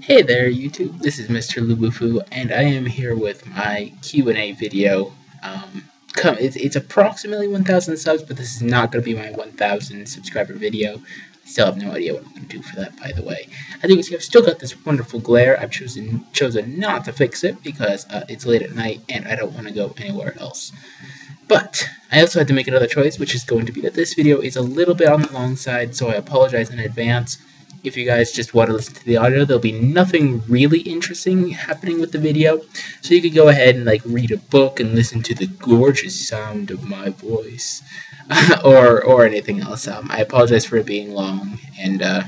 Hey there, YouTube. This is Mr. Lubufu, and I am here with my Q&A video. It's approximately 1,000 subs, but this is not going to be my 1,000 subscriber video. I still have no idea what I'm going to do for that, by the way. I think I've still got this wonderful glare. I've chosen not to fix it because it's late at night, and I don't want to go anywhere else. But I also had to make another choice, which is going to be that this video is a little bit on the long side, so I apologize in advance. If you guys just want to listen to the audio, there'll be nothing really interesting happening with the video. So you can go ahead and read a book and listen to the gorgeous sound of my voice, or anything else. I apologize for it being long, and I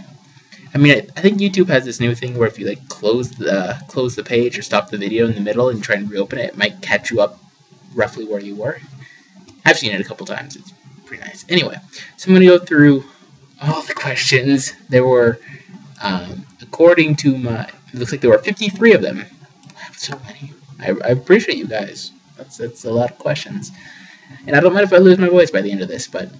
think YouTube has this new thing where if you close the page or stop the video in the middle and try and reopen it, it might catch you up roughly where you were. I've seen it a couple times. It's pretty nice. Anyway, so I'm going to go through all the questions. There were, according to it looks like there were 53 of them. I have so many. I appreciate you guys. That's a lot of questions. And I don't mind if I lose my voice by the end of this, but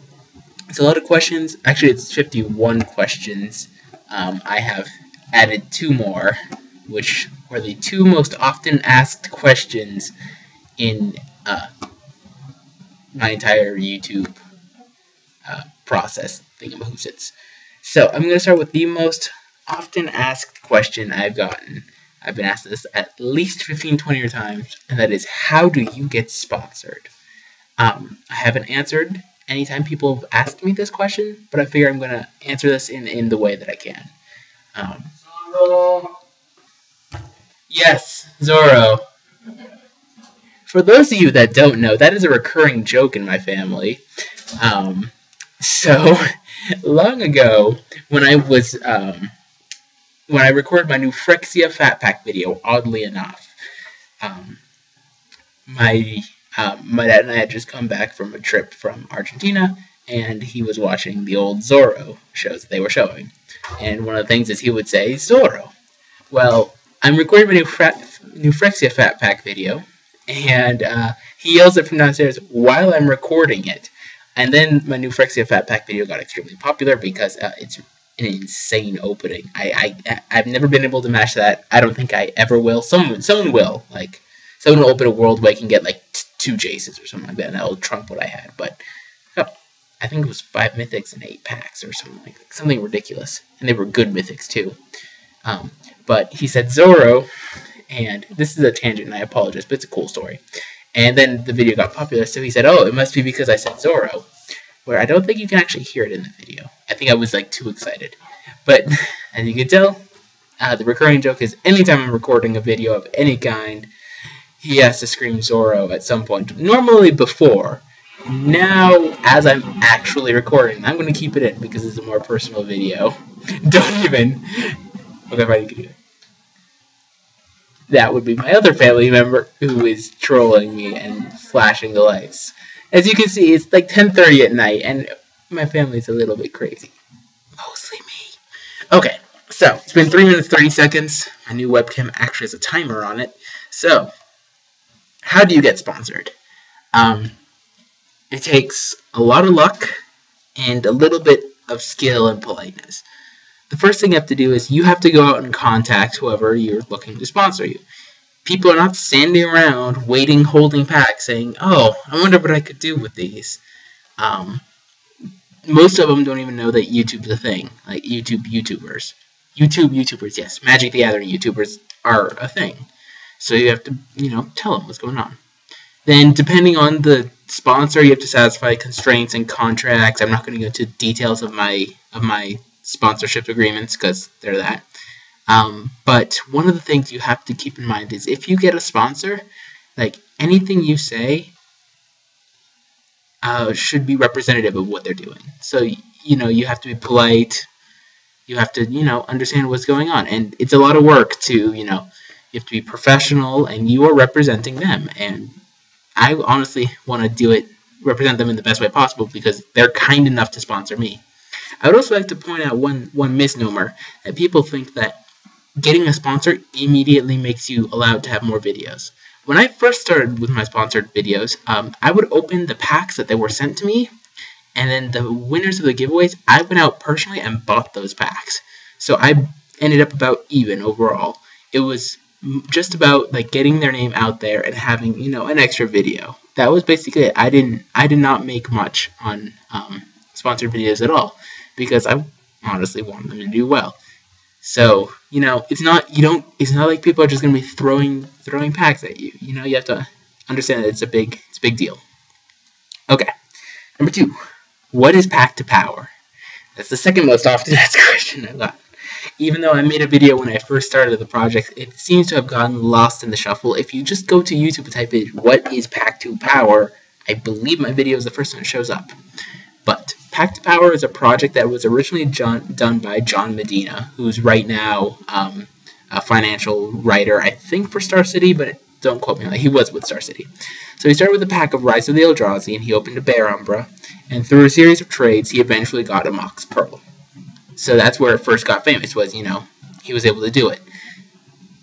it's a lot of questions. Actually, it's 51 questions. I have added 2 more, which were the 2 most often asked questions in my entire YouTube process thingamahoosits. So I'm going to start with the most often asked question I've gotten. I've been asked this at least 15-20 times, and that is, how do you get sponsored? I haven't answered anytime people have asked me this question, but I figure I'm going to answer this in the way that I can. Yes, Zorro. For those of you that don't know, that is a recurring joke in my family. So, long ago, when I recorded my new Phyrexia Fat Pack video, oddly enough, my dad and I had just come back from a trip from Argentina, and he was watching the old Zorro shows that they were showing. And one of the things is he would say, Zorro. Well, I'm recording my new Phyrexia Fat Pack video, and he yells it from downstairs while I'm recording it. And then my new Phyrexia Fat Pack video got extremely popular because it's an insane opening. I've never been able to match that. I don't think I ever will. Someone will. Someone will open a world where I can get 2 Jaces or something like that, and that'll trump what I had. But I think it was 5 mythics and 8 packs or something something ridiculous. And they were good mythics too. But he said Zorro, and this is a tangent, and I apologize, but it's a cool story. And then the video got popular, so he said, oh, it must be because I said Zorro, where I don't think you can actually hear it in the video. I think I was, too excited. But, as you can tell, the recurring joke is anytime I'm recording a video of any kind, he has to scream Zorro at some point. Normally before. Now, as I'm actually recording, I'm going to keep it in because it's a more personal video. Don't even. Okay, fine, you can do it. That would be my other family member who is trolling me and flashing the lights. As you can see, it's 10:30 at night, and my family's a little bit crazy. Mostly me. Okay, so it's been 3 minutes 30 seconds. My new webcam actually has a timer on it. So, how do you get sponsored? It takes a lot of luck and a little bit of skill and politeness. The first thing you have to do is you have to go out and contact whoever you're looking to sponsor you. People are not standing around waiting, holding packs, saying, oh, I wonder what I could do with these. Most of them don't even know that YouTube's a thing, like YouTubers. YouTubers, yes. Magic the Gathering YouTubers are a thing. So you have to, tell them what's going on. Then, depending on the sponsor, you have to satisfy constraints and contracts. I'm not going to go into details of my sponsorship agreements because they're that. But one of the things you have to keep in mind is if you get a sponsor, anything you say should be representative of what they're doing. So, you have to be polite. You have to, understand what's going on. And it's a lot of work to, you have to be professional, and you are representing them. And I honestly want to represent them in the best way possible because they're kind enough to sponsor me. I would also like to point out one misnomer, that people think that getting a sponsor immediately makes you allowed to have more videos. When I first started with my sponsored videos, I would open the packs that they were sent to me, and then the winners of the giveaways, I went out personally and bought those packs. So I ended up about even overall. It was just about like getting their name out there and having, you know, an extra video. That was basically it. I did not make much on sponsored videos at all because I honestly want them to do well. So, you know, it's not like people are just gonna be throwing packs at you. You know, you have to understand that it's a big deal. Okay. Number 2. What is pack to power? That's the second most often asked question I got. Even though I made a video when I first started the project, it seems to have gotten lost in the shuffle. If you just go to YouTube and type in what is pack to power, I believe my video is the first one that shows up. But Pack to Power is a project that was originally done by John Medina, who's right now a financial writer, I think, for Star City, but don't quote me on that. He was with Star City. So he started with a pack of Rise of the Eldrazi, and he opened a Bear Umbra, and through a series of trades, he eventually got a Mox Pearl. So that's where it first got famous, was, you know, he was able to do it.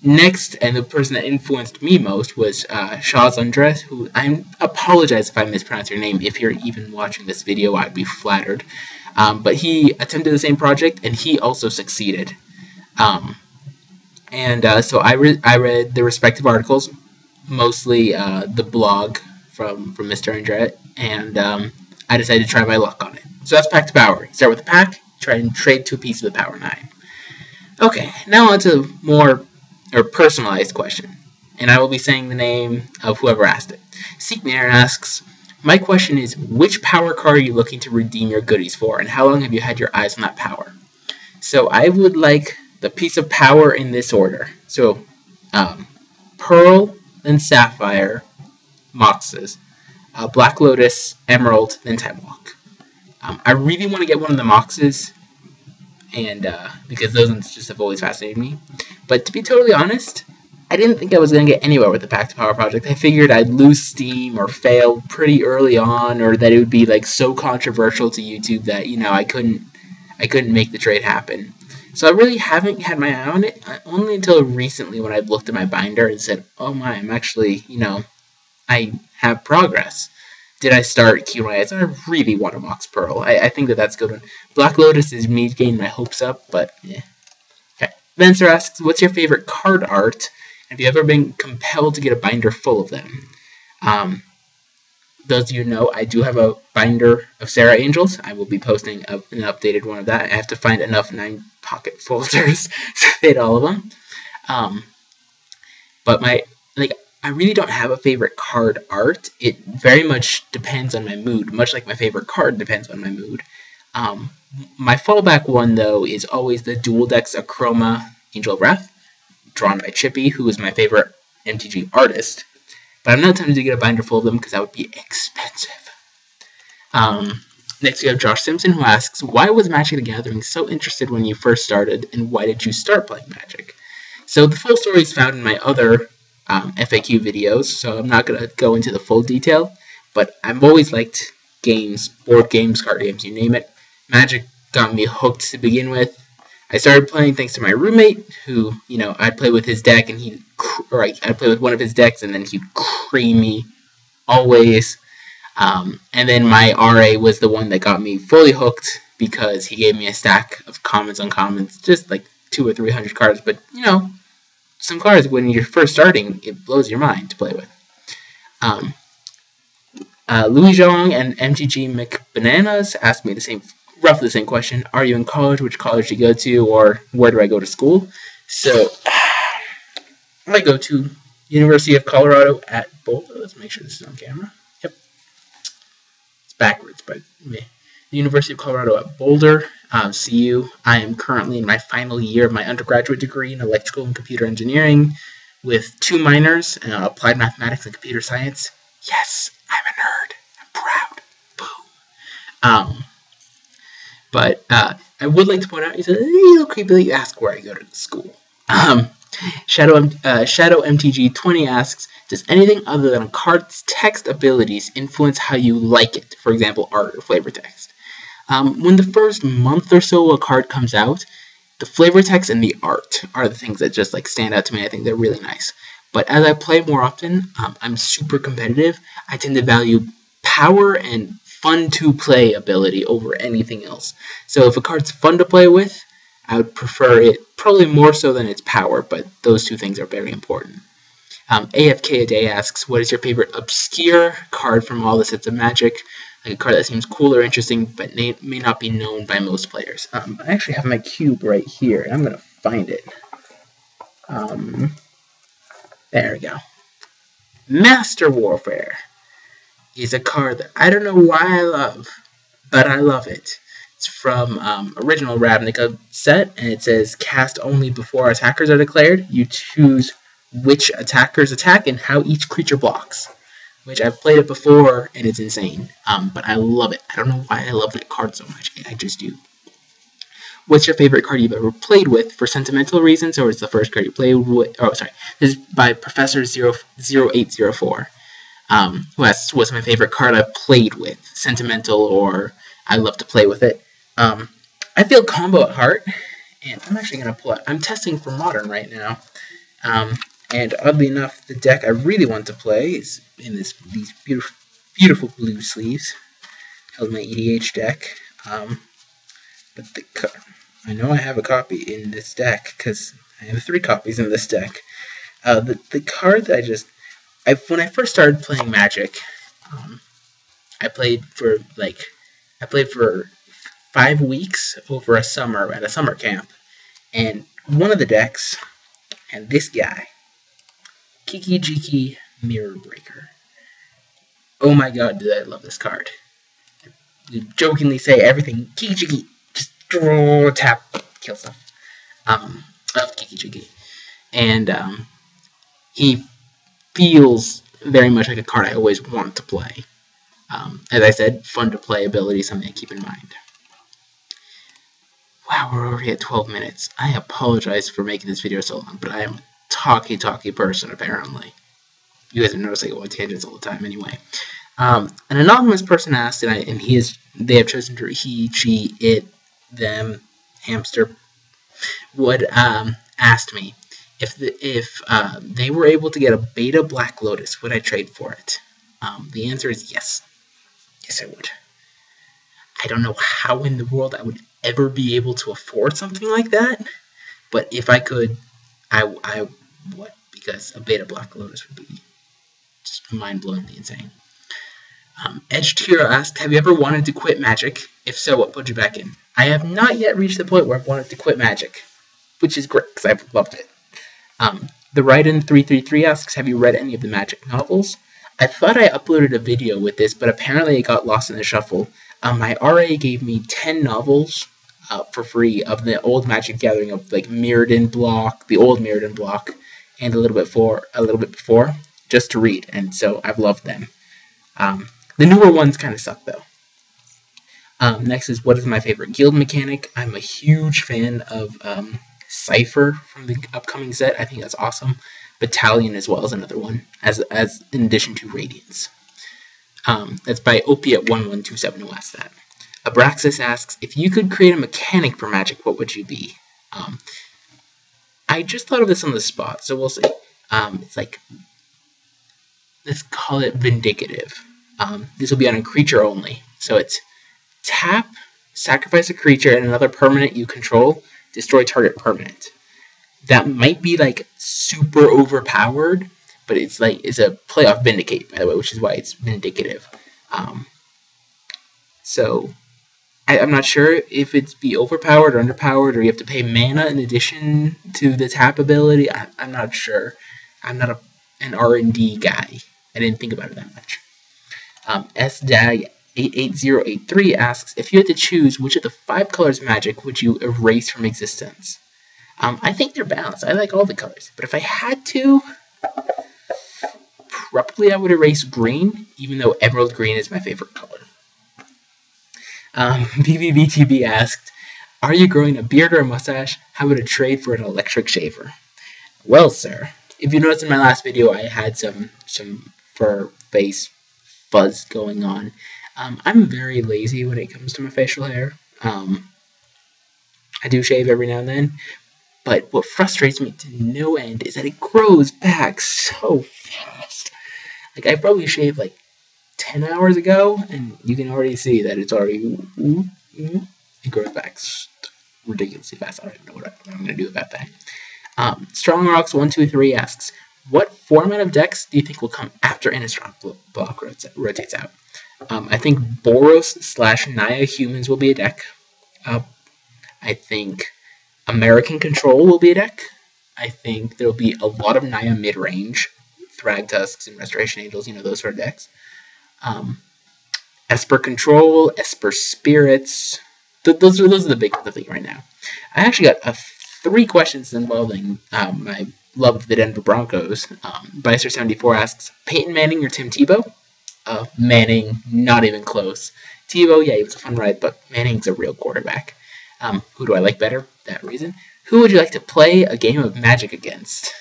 Next, and the person that influenced me most, was Shaz Andres, who I apologize if I mispronounce your name. If you're even watching this video, I'd be flattered. But he attempted the same project, and he also succeeded. So I read the respective articles, mostly the blog from Mr. Andres, and I decided to try my luck on it. So that's Pack to Power. Start with a pack, try and trade to a piece of the Power 9. Okay, now on to more personalized question, and I will be saying the name of whoever asked it. Seekmere asks, my question is, which power card are you looking to redeem your goodies for, and how long have you had your eyes on that power? So I would like the piece of power in this order. So Pearl, then Sapphire, Moxes, Black Lotus, Emerald, then Time Walk. I really want to get one of the Moxes, and because those ones just have always fascinated me. But to be totally honest, I didn't think I was going to get anywhere with the Pack to Power project. I figured I'd lose steam or fail pretty early on, or that it would be like so controversial to YouTube that, you know, I couldn't make the trade happen. So I really haven't had my eye on it only until recently, when I looked at my binder and said, oh my, I'm actually, you know, I have progress. Did I start QIS? I really want a Mox Pearl. I think that's a good one. Black Lotus is me getting my hopes up, but yeah. Okay. Vencer asks, what's your favorite card art? Have you ever been compelled to get a binder full of them? Those of you know, I do have a binder of Sarah Angels. I will be posting an updated one of that. I have to find enough 9-pocket folders to fit all of them. But I really don't have a favorite card art. It very much depends on my mood, much like my favorite card depends on my mood. My fallback one, though, is always the Dual Decks Achroma Angel of Wrath, drawn by Chippy, who is my favorite MTG artist. But I'm not tempted to get a binder full of them because that would be expensive. Next we have Josh Simpson, who asks, why was Magic the Gathering so interested when you first started, and why did you start playing Magic? So the full story is found in my other FAQ videos, so I'm not going to go into the full detail, but I've always liked games, board games, card games, you name it. Magic got me hooked to begin with. I started playing thanks to my roommate, who, you know, I'd play with his deck, and I'd play with one of his decks, and then he'd cream me always. And then my RA was the one that got me fully hooked, because he gave me a stack of commons, uncommons, just like 200 or 300 cards, but, you know, some cards, when you're first starting, it blows your mind to play with. Louis Zhong and MTG McBananas asked me roughly the same question. Are you in college? Which college do you go to? Or where do I go to school? So, I go to University of Colorado at Boulder. Let's make sure this is on camera. Yep. It's backwards, but the University of Colorado at Boulder. CU. I am currently in my final year of my undergraduate degree in electrical and computer engineering with 2 minors, applied mathematics and computer science. Yes, I'm a nerd. I'm proud. Boom. But I would like to point out, it's a little creepy that you ask where I go to school. Shadow MTG 20 asks, does anything other than a card's text abilities influence how you like it? For example, art or flavor text. When the first month or so a card comes out, the flavor text and the art are the things that just like stand out to me. I think they're really nice. But as I play more often, I'm super competitive. I tend to value power and fun to play ability over anything else. So if a card's fun to play with, I would prefer it probably more so than its power, but those two things are very important. AFK a Day asks, what is your favorite obscure card from all the sets of Magic? Like a card that seems cool or interesting, but may not be known by most players. I actually have my cube right here, and I'm going to find it. There we go. Master Warfare is a card that I don't know why I love, but I love it. It's from original Ravnica set, and it says cast only before attackers are declared. You choose which attackers attack and how each creature blocks, which I've played it before, and it's insane. But I love it. I don't know why I love that card so much. I just do. What's your favorite card you've ever played with for sentimental reasons, or is the first card you played with? Oh, sorry. This is by Professor 0804. Who asks, what's my favorite card I've played with? Sentimental, or I love to play with it. I feel Combo at heart, and I'm actually going to pull out. I'm testing for Modern right now. And oddly enough, the deck I really want to play is in these beautiful blue sleeves. Held my EDH deck. But I know I have a copy in this deck because I have 3 copies in this deck. The card that when I first started playing Magic, I played for 5 weeks over a summer at a summer camp, and one of the decks had this guy, Kiki Jiki Mirror Breaker. Oh my god, did I love this card. I jokingly say everything, Kiki Jiki, just draw, tap, kill stuff. Of Kiki Jiki. And he feels very much like a card I always want to play. As I said, fun to play ability, something to keep in mind. Wow, we're already at 12 minutes. I apologize for making this video so long, but I am a talky person, apparently. You guys are noticing I go on tangents all the time anyway. An anonymous person asked, and they have chosen to he, she, it, them, hamster, asked me if they were able to get a beta Black Lotus, would I trade for it? The answer is yes. Yes, I would. I don't know how in the world I would ever be able to afford something like that, but if I could, I would, because a beta Black Lotus would be just mind-blowingly insane. Edge Tiro asked, have you ever wanted to quit Magic? If so, what put you back in? I have not yet reached the point where I've wanted to quit Magic, which is great, because I've loved it. The Raiden333 asks, have you read any of the Magic novels? I thought I uploaded a video with this, but apparently it got lost in the shuffle. My RA gave me 10 novels for free of the old Magic Gathering of like Mirrodin block, the old Mirrodin block, and a little bit before, just to read, and so I've loved them. The newer ones kind of suck though. Next is, what is my favorite guild mechanic? I'm a huge fan of Cypher from the upcoming set. I think that's awesome. Battalion as well as another one, as in addition to Radiance. That's by Opiate1127 who asked that. Abraxas asks, if you could create a mechanic for Magic, what would you be? I just thought of this on the spot, so we'll see. It's like, let's call it Vindicative. This will be on a creature only. So it's tap, sacrifice a creature, and another permanent you control, destroy target permanent. That might be like super overpowered, but it's a play off Vindicate, by the way, which is why it's Vindicative. So I'm not sure if it's be overpowered or underpowered, or you have to pay mana in addition to the tap ability. I'm not sure. I'm not an R&D guy. I didn't think about it that much. S-88083 asks, if you had to choose which of the 5 colors of Magic would you erase from existence? I think they're balanced. I like all the colors. But if I had to, probably I would erase green, even though emerald green is my favorite color. BBBTB asked, are you growing a beard or a mustache? How about a trade for an electric shaver? Well, sir, if you noticed in my last video, I had some fur face fuzz going on. I'm very lazy when it comes to my facial hair. I do shave every now and then, but what frustrates me to no end is that it grows back so fast. Like, I probably shaved like 10 hours ago, and you can already see that it's already, it grows back ridiculously fast. I don't even know what I'm going to do about that. Strong Rocks 123 asks, what format of decks do you think will come after Innistrad block rotates out? I think Boros / Naya Humans will be a deck. I think American Control will be a deck. I think there will be a lot of Naya mid-range, Thragtusks and Restoration Angels, those sort of decks. Esper Control, Esper Spirits. Those are the big ones I think right now. I actually got 3 questions involving my love of the Denver Broncos. Bicer74 asks, Peyton Manning or Tim Tebow? Manning, not even close. Tebow, yeah, he was a fun ride, but Manning's a real quarterback. Who do I like better? That reason. Who would you like to play a game of Magic against?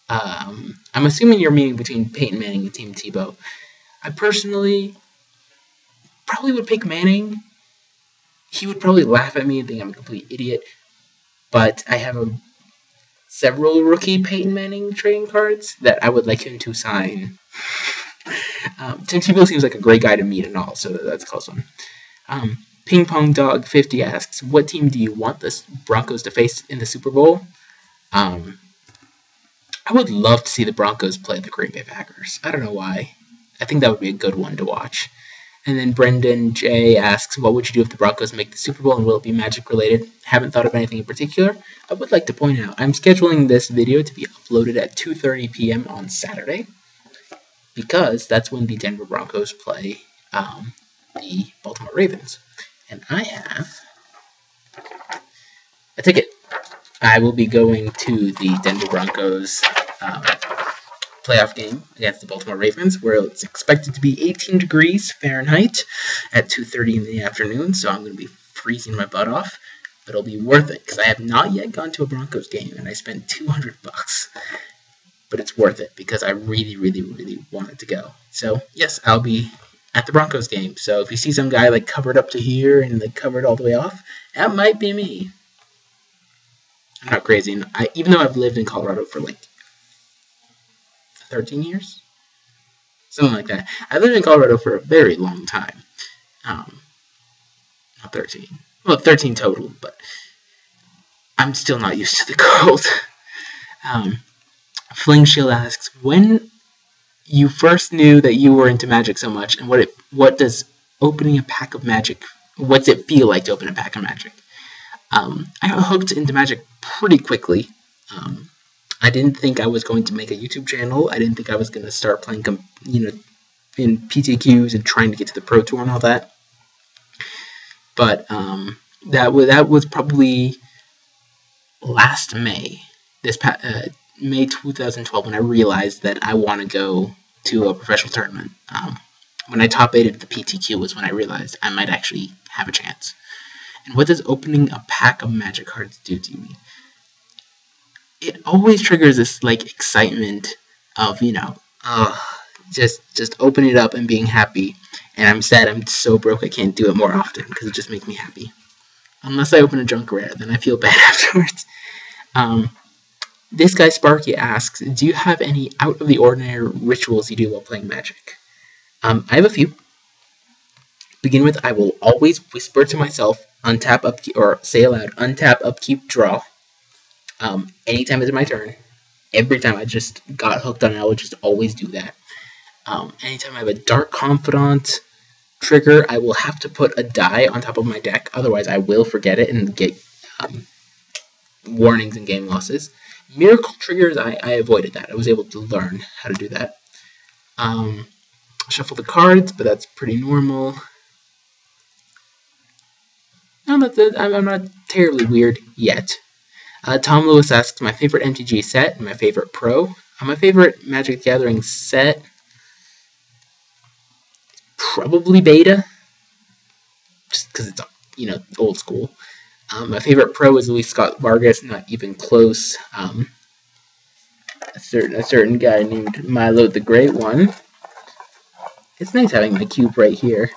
I'm assuming you're meaning between Peyton Manning and Tim Tebow. I personally probably would pick Manning. He would probably laugh at me and think I'm a complete idiot. But I have several rookie Peyton Manning trading cards that I would like him to sign. Tim Tebow seems like a great guy to meet and all, so that's a close one. Ping Pong Dog 50 asks, what team do you want the Broncos to face in the Super Bowl? I would love to see the Broncos play the Green Bay Packers. I don't know why. I think that would be a good one to watch. And then Brendan J asks, what would you do if the Broncos make the Super Bowl and will it be Magic related? Haven't thought of anything in particular. I would like to point out, I'm scheduling this video to be uploaded at 2:30 p.m. on Saturday because that's when the Denver Broncos play the Baltimore Ravens. And I have a ticket. I will be going to the Denver Broncos playoff game against the Baltimore Ravens, where it's expected to be 18 degrees Fahrenheit at 2:30 in the afternoon, so I'm going to be freezing my butt off, but it'll be worth it, because I have not yet gone to a Broncos game, and I spent $200, but it's worth it, because I really, really, really wanted to go. So, yes, I'll be at the Broncos game, so if you see some guy, like, covered up to here, and, like, covered all the way off, that might be me. I'm not crazy, even though I've lived in Colorado for, like, 13 years? Something like that. I lived in Colorado for a very long time. Not 13. Well, 13 total, but I'm still not used to the cold. Fling Shield asks, when you first knew that you were into Magic so much, and what does opening a pack of Magic, what's it feel like to open a pack of Magic? I got hooked into Magic pretty quickly. I didn't think I was going to make a YouTube channel. I didn't think I was going to start playing, in PTQs and trying to get to the Pro Tour and all that. But that was probably last May, May 2012, when I realized that I want to go to a professional tournament. When I top 8'd the PTQ was when I realized I might actually have a chance. And what does opening a pack of Magic cards do to me? It always triggers this, like, excitement of, just opening it up and being happy. And I'm sad I'm so broke I can't do it more often, because it just makes me happy. Unless I open a junk rare, then I feel bad afterwards. This guy Sparky asks, do you have any out-of-the-ordinary rituals you do while playing Magic? I have a few. Begin with, I will always whisper to myself, untap, upkeep, or say aloud, untap, upkeep, draw. Anytime it's my turn. Every time I just got hooked on it, I would just always do that. Anytime I have a Dark Confidant trigger, I will have to put a die on top of my deck. Otherwise, I will forget it and get warnings and game losses. Miracle triggers, I avoided that. I was able to learn how to do that. Shuffle the cards, but that's pretty normal. I'm not terribly weird yet. Tom Lewis asks, my favorite MTG set and my favorite Pro. My favorite Magic the Gathering set, probably Beta, just because it's, old school. My favorite Pro is Luis Scott Vargas, not even close. A certain guy named Milo the Great One. It's nice having my cube right here,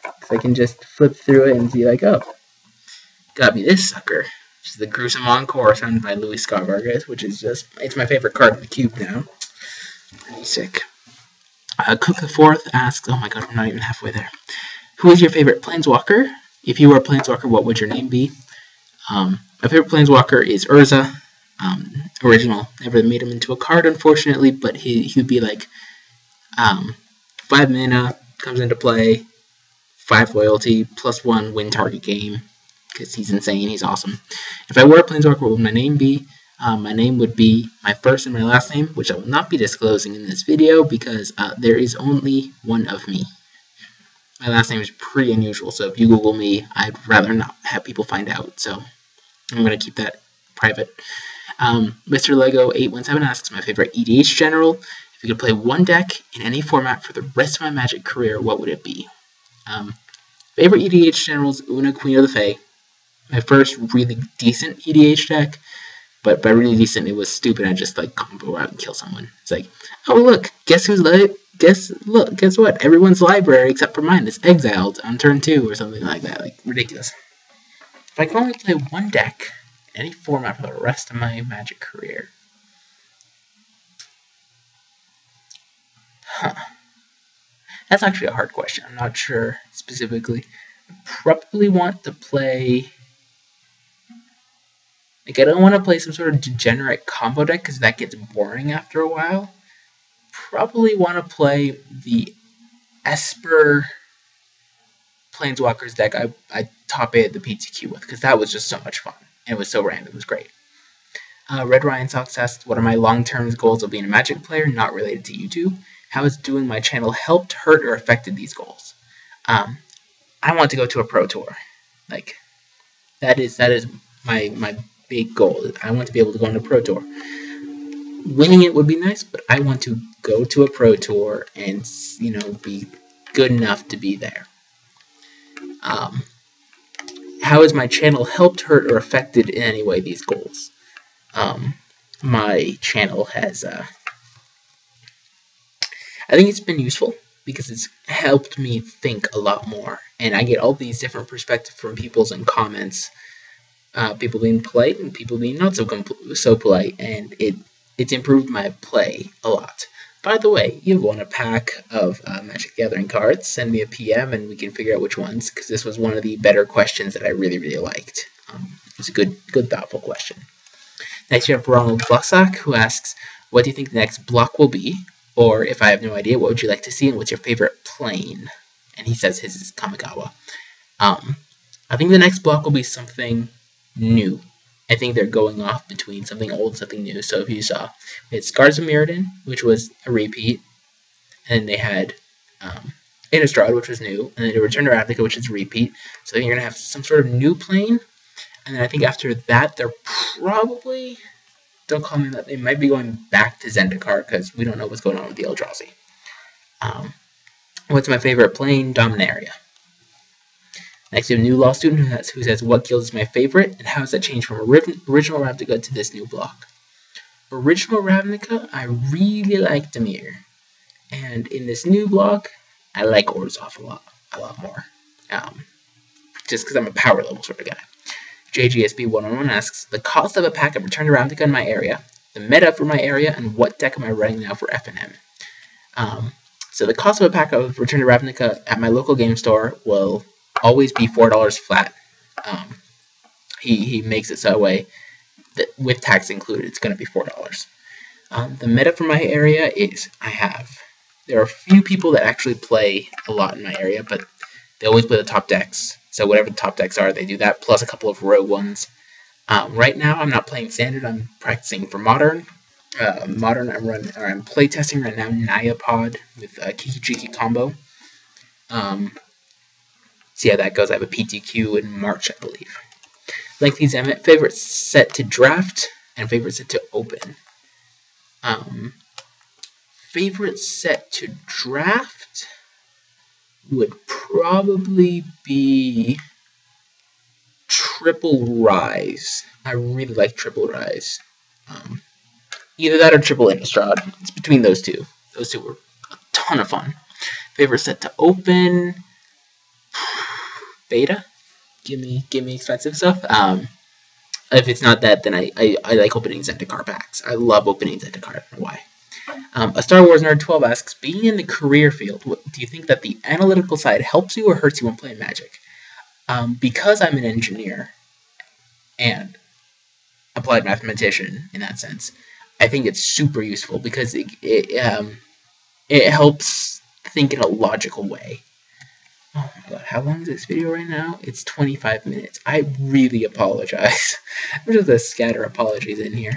because I can just flip through it and see, like, oh, got me this sucker. Which is the Gruesome Encore, founded by Luis Scott Vargas, which is it's my favorite card in the cube now. Pretty sick. Cook the Fourth asks, oh my god, I'm not even halfway there. Who is your favorite Planeswalker? If you were a Planeswalker, what would your name be? My favorite Planeswalker is Urza. Original. Never made him into a card, unfortunately, but he'd be like 5 mana, comes into play, 5 loyalty, +1 win target game, because he's insane, he's awesome. If I were a Planeswalker, what would my name be? My name would be my first and my last name, which I will not be disclosing in this video because there is only one of me. My last name is pretty unusual, so if you Google me, I'd rather not have people find out, so I'm going to keep that private. Mr. Lego 817 asks my favorite EDH general. If you could play one deck in any format for the rest of my Magic career, what would it be? Favorite EDH generals, Una, Queen of the Fae. My first really decent EDH deck, but by really decent, it was stupid. I just like combo out and kill someone. It's like, oh look, guess what? Everyone's library except for mine is exiled on turn 2 or something like that. Like ridiculous. If I could only play one deck in any format for the rest of my Magic career, that's actually a hard question. I'm not sure specifically. I probably want to play. Like, I don't want to play some sort of degenerate combo deck because that gets boring after a while. Probably want to play the Esper Planeswalkers deck I top 8 at the PTQ with because that was just so much fun. And it was so random. It was great. Red Ryan Sox asked, what are my long-term goals of being a Magic player not related to YouTube? How has doing my channel helped, hurt, or affected these goals? I want to go to a pro tour. Like, that is my big goal. I want to be able to go on a pro tour. Winning it would be nice, but I want to go to a pro tour and, you know, be good enough to be there. How has my channel helped, hurt, or affected in any way these goals? My channel has, I think it's been useful because it's helped me think a lot more, and I get all these different perspectives from people's in comments, people being polite and people being not so polite, and it's improved my play a lot. By the way, you've won a pack of Magic Gathering cards. Send me a PM and we can figure out which ones, because this was one of the better questions that I really liked. It's a good thoughtful question. Next, you have Ronald Blossack, who asks, what do you think the next block will be? Or, if I have no idea, what would you like to see and what's your favorite plane? And he says his is Kamigawa. I think the next block will be something new. I think they're going off between something old and something new. So if you saw, we had Scars of Mirrodin, which was a repeat, and then they had Innistrad, which was new, and then they Return to Ravnica, which is a repeat. So you're going to have some sort of new plane, and then I think after that, they're probably, don't call me that, they might be going back to Zendikar, because we don't know what's going on with the Eldrazi. What's my favorite plane? Dominaria. Next, we have a new law student who says, what guild is my favorite, and how has that changed from original Ravnica to this new block? Original Ravnica, I really like Dimir. And in this new block, I like Orzhov a lot more. Just because I'm a power level sort of guy. JGSB111 asks, the cost of a pack of Return to Ravnica in my area, the meta for my area, and what deck am I running now for FNM? So the cost of a pack of Return to Ravnica at my local game store will always be $4 flat. He makes it so that way that with tax included, it's going to be $4. The meta for my area is there are a few people that actually play a lot in my area, but they always play the top decks. So whatever the top decks are, they do that, plus a couple of rogue ones. Right now, I'm not playing standard. I'm practicing for modern. I'm playtesting right now Nyapod with Kiki Jiki combo. See how that goes. I have a PTQ in March, I believe. Lengthy Zemet, favorite set to draft and favorite set to open. Favorite set to draft would probably be Triple Rise. I really like Triple Rise. Either that or Triple Innistrad. It's between those two. Those two were a ton of fun. Favorite set to open. Beta, give me expensive stuff. If it's not that, then I like opening Zendikar packs. I love opening Zendikar. I don't know why. A Star Wars Nerd 12 asks, being in the career field, do you think that the analytical side helps you or hurts you when playing Magic? Because I'm an engineer, and applied mathematician in that sense. I think it's super useful because it helps think in a logical way. Oh my god, how long is this video right now? It's 25 minutes. I really apologize. There's just a scatter apologies in here.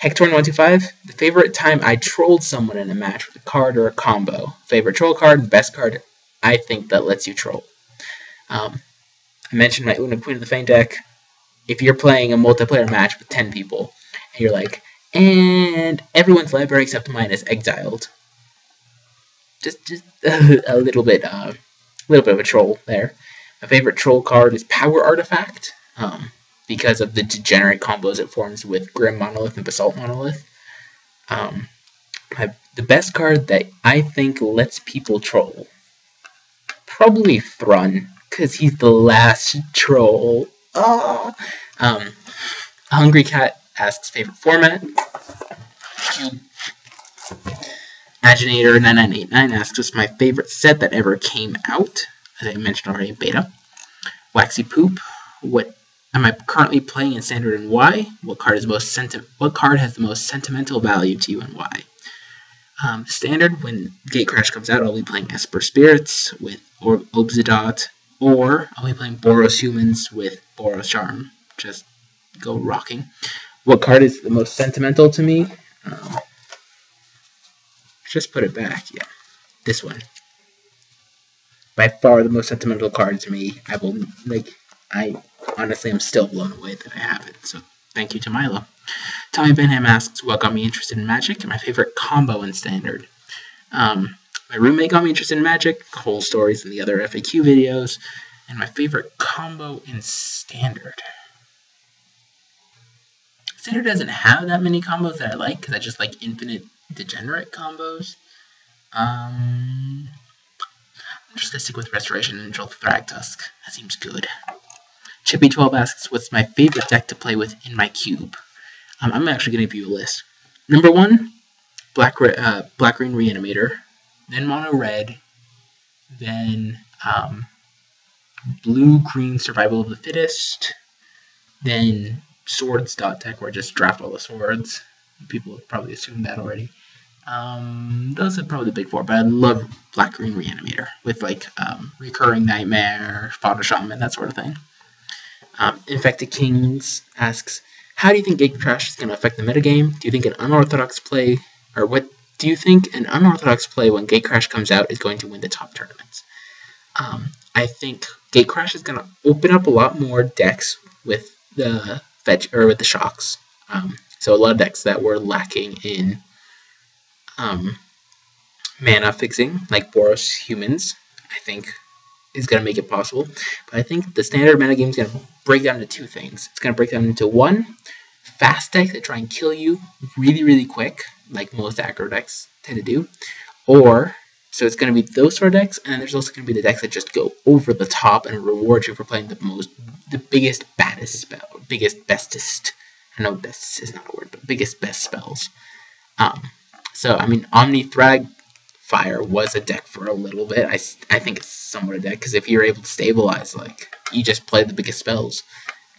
Hectorn125, the favorite time I trolled someone in a match with a card or a combo. Favorite troll card, the best card I think that lets you troll. I mentioned my Una Queen of the Fang deck. If you're playing a multiplayer match with 10 people, and you're like, and everyone's library except mine is exiled. Just a little bit of a troll there. My favorite troll card is Power Artifact, because of the degenerate combos it forms with Grim Monolith and Basalt Monolith. The best card that I think lets people troll, probably Thrun, because he's the last troll. Oh. Hungry Cat asks favorite format. Aginator9989 asks what's my favorite set that ever came out, as I mentioned already, beta. Waxy Poop, what am I currently playing in Standard and why? What card has the most sentimental value to you and why? Standard, when Gatecrash comes out, I'll be playing Esper Spirits with Obzidot, or I'll be playing Boros Humans with Boros Charm. Just go rocking. What card is the most sentimental to me? Just put it back, yeah. This one. By far the most sentimental card to me. I honestly am still blown away that I have it. So thank you to Milo. Tommy Benham asks what got me interested in Magic and my favorite combo in Standard. My roommate got me interested in Magic, whole stories in the other FAQ videos, and my favorite combo in Standard. Standard doesn't have that many combos that I like, because I just like infinite degenerate combos. I'm just going to stick with Restoration and Jolt Thragtusk. That seems good. Chippy12 asks, what's my favorite deck to play with in my cube? I'm actually going to give you a list. Number 1, Black-Green Reanimator. Then Mono-Red. Then Blue-Green Survival of the Fittest. Then Swords deck, where I just draft all the swords. People have probably assumed that already. Those are probably the big 4, but I love Black-Green Reanimator with Recurring Nightmare, Fodder Shaman, that sort of thing. Infected Kings asks, how do you think Gatecrash is going to affect the metagame? Do you think an unorthodox play, or what do you think an unorthodox play when Gatecrash comes out is going to win the top tournaments? I think Gatecrash is going to open up a lot more decks with the fetch or with the shocks. So a lot of decks that were lacking in mana fixing, like Boros Humans, I think is going to make it possible. But I think the Standard metagame is going to break down into 2 things. It's going to break down into 1, fast decks that try and kill you really, really quick, like most aggro decks tend to do. So it's going to be those sort of decks, and then there's also going to be the decks that just go over the top and reward you for playing the biggest, baddest spell, biggest, bestest. I know best is not a word, but biggest, best spells. So, I mean, Omni Thragfire was a deck for a little bit. I think it's somewhat a deck, because if you're able to stabilize, you just play the biggest spells.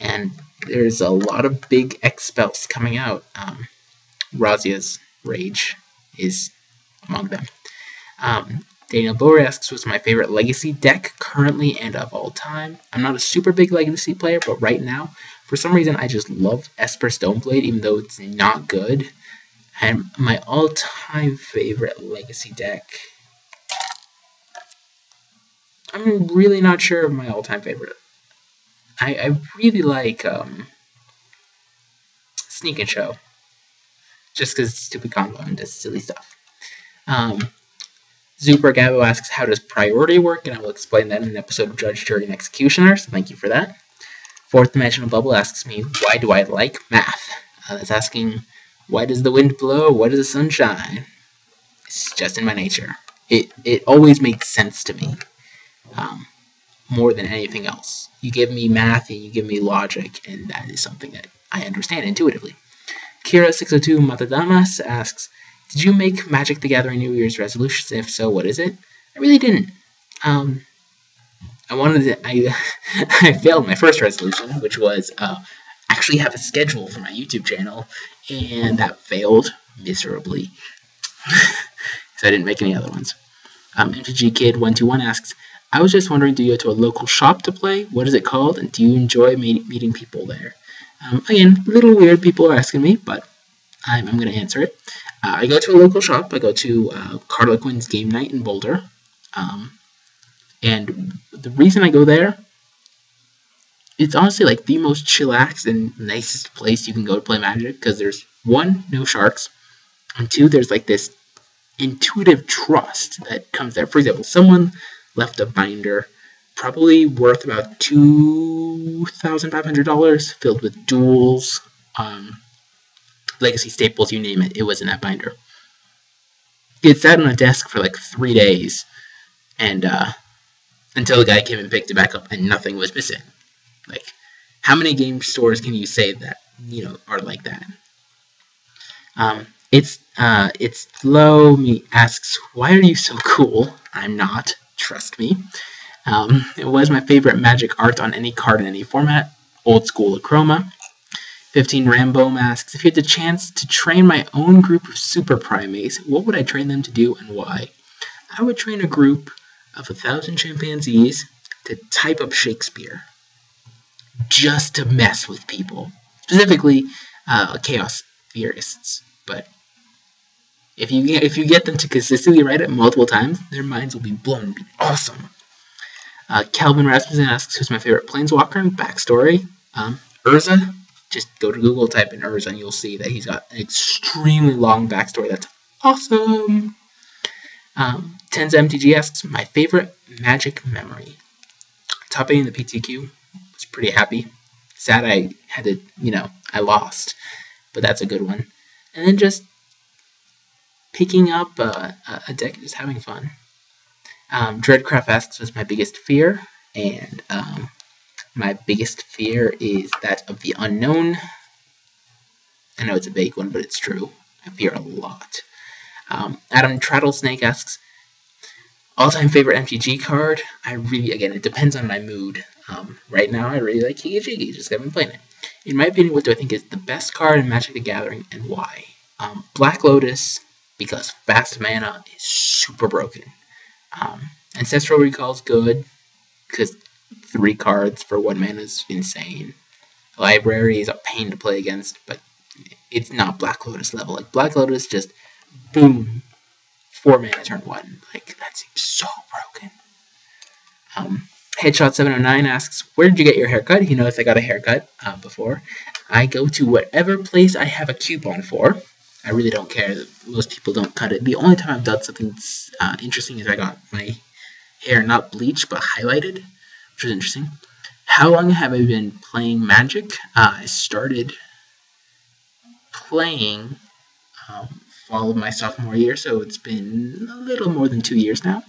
And there's a lot of big X spells coming out. Razia's Rage is among them. Daniel Bower asks, what's my favorite Legacy deck currently and of all time? I'm not a super big Legacy player, but right now, for some reason, I just love Esper Stoneblade, even though it's not good. And my all-time favorite Legacy deck, I'm really not sure of my all-time favorite. I really like Sneak and Show, just because it's stupid combo and does silly stuff. Zuper Gabo asks, how does priority work? And I will explain that in an episode of Judge, Jury, and Executioner, so thank you for that. Fourth Dimensional Bubble asks me, why do I like math? That's asking, why does the wind blow? Why does the sun shine? It's just in my nature. It always makes sense to me, more than anything else. You give me math and you give me logic, and that is something that I understand intuitively. Kira602 Matadamas asks, did you make Magic the Gathering New Year's resolutions? If so, what is it? I really didn't. I failed my first resolution, which was actually have a schedule for my YouTube channel, and that failed miserably. So I didn't make any other ones. MTG Kid 121 asks, I was just wondering, do you go to a local shop to play? What is it called? And do you enjoy meeting people there? Again, a little weird people are asking me, but I'm going to answer it. I go to a local shop. I go to Carlequin's Game Night in Boulder. And the reason I go there, it's honestly like the most chillaxed and nicest place you can go to play Magic, because there's, one, no sharks, and two, there's like this intuitive trust that comes there. For example, someone left a binder probably worth about $2,500 filled with duels, legacy staples, you name it, it was in that binder. It sat on a desk for like 3 days, and until the guy came and picked it back up and nothing was missing. Like, how many game stores can you say that, you know, are like that? It's Low Me asks, why are you so cool? I'm not, trust me. It was my favorite Magic art on any card in any format, old school Achroma. 15 Rambo asks, if you had the chance to train my own group of super primates, what would I train them to do and why? I would train a group of 1,000 chimpanzees to type up Shakespeare, just to mess with people, specifically chaos theorists. But if you get them to consistently write it multiple times, their minds will be blown. It'll be awesome. Calvin Rasmussen asks, who's my favorite Planeswalker and backstory? Urza. Just go to Google, type in Urza, and you'll see that he's got an extremely long backstory that's awesome. Tenza MTG asks, my favorite Magic memory. Top 8 in the PTQ. Was pretty happy. Sad I had to, I lost. But that's a good one. And then just picking up a deck and just having fun. Dreadcraft asks, what's my biggest fear? And my biggest fear is that of the unknown. I know it's a vague one, but it's true. I fear a lot. Adam Trattlesnake asks, all-time favorite MTG card? Again, it depends on my mood. Right now, I really like Higi Jigi, just haven't been playing it. In my opinion, what do I think is the best card in Magic the Gathering, and why? Black Lotus, because fast mana is super broken. Ancestral Recall is good, because 3 cards for 1 mana is insane. Library is a pain to play against, but it's not Black Lotus level. Like, Black Lotus just, boom, 4 mana turn 1. Like, that seems so broken. Headshot709 asks, where did you get your haircut? He knows I got a haircut before. I go to whatever place I have a coupon for. I really don't care. Most people don't cut it. The only time I've done something interesting is I got my hair not bleached but highlighted, which was interesting. How long have I been playing Magic? I started playing fall of my sophomore year, so it's been a little more than 2 years now.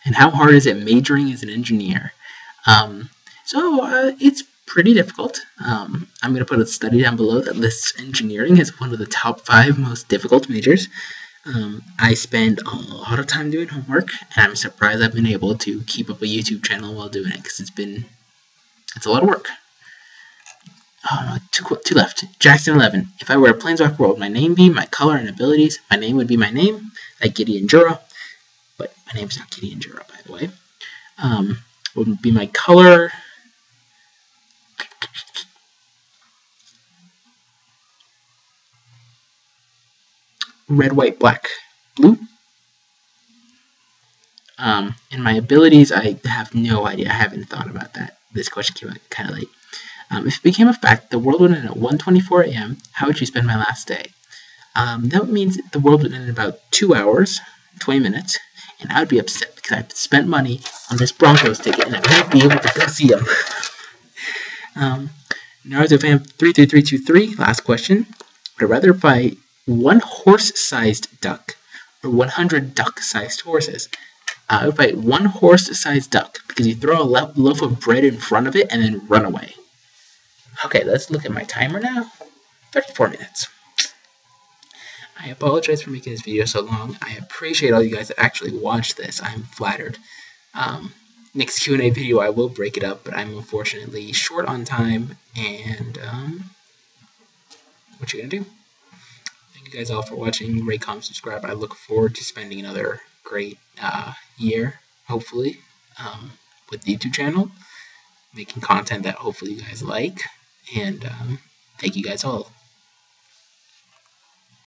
And how hard is it majoring as an engineer? It's pretty difficult. I'm going to put a study down below that lists engineering as one of the top 5 most difficult majors. I spend a lot of time doing homework, and I'm surprised I've been able to keep up a YouTube channel while doing it, because it's a lot of work. Two left. Jackson11. If I were a Planeswalker, what would my name be? My color and abilities? My name would be my name, like Gideon Jura. But my name's not Gideon Jura, by the way. What would be my color? Red, white, black, blue. And my abilities, I have no idea. I haven't thought about that. This question came out kind of late. If it became a fact, the world would end at 1:24 a.m., how would you spend my last day? That means the world would end in about 2 hours, 20 minutes, and I would be upset because I've spent money on this Broncos ticket and I won't be able to go see them. Naruto fan 33323, last question. Would I rather fight 1 horse-sized duck or 100 duck-sized horses? I would fight 1 horse-sized duck because you throw a loaf of bread in front of it and then run away. Okay, let's look at my timer now. 34 minutes. I apologize for making this video so long. I appreciate all you guys that actually watched this. I'm flattered. next Q&A video I will break it up, but I'm unfortunately short on time, and what you gonna do? Thank you guys all for watching. Rate, comment, subscribe. I look forward to spending another great year, hopefully, with the YouTube channel, making content that hopefully you guys like, and thank you guys all.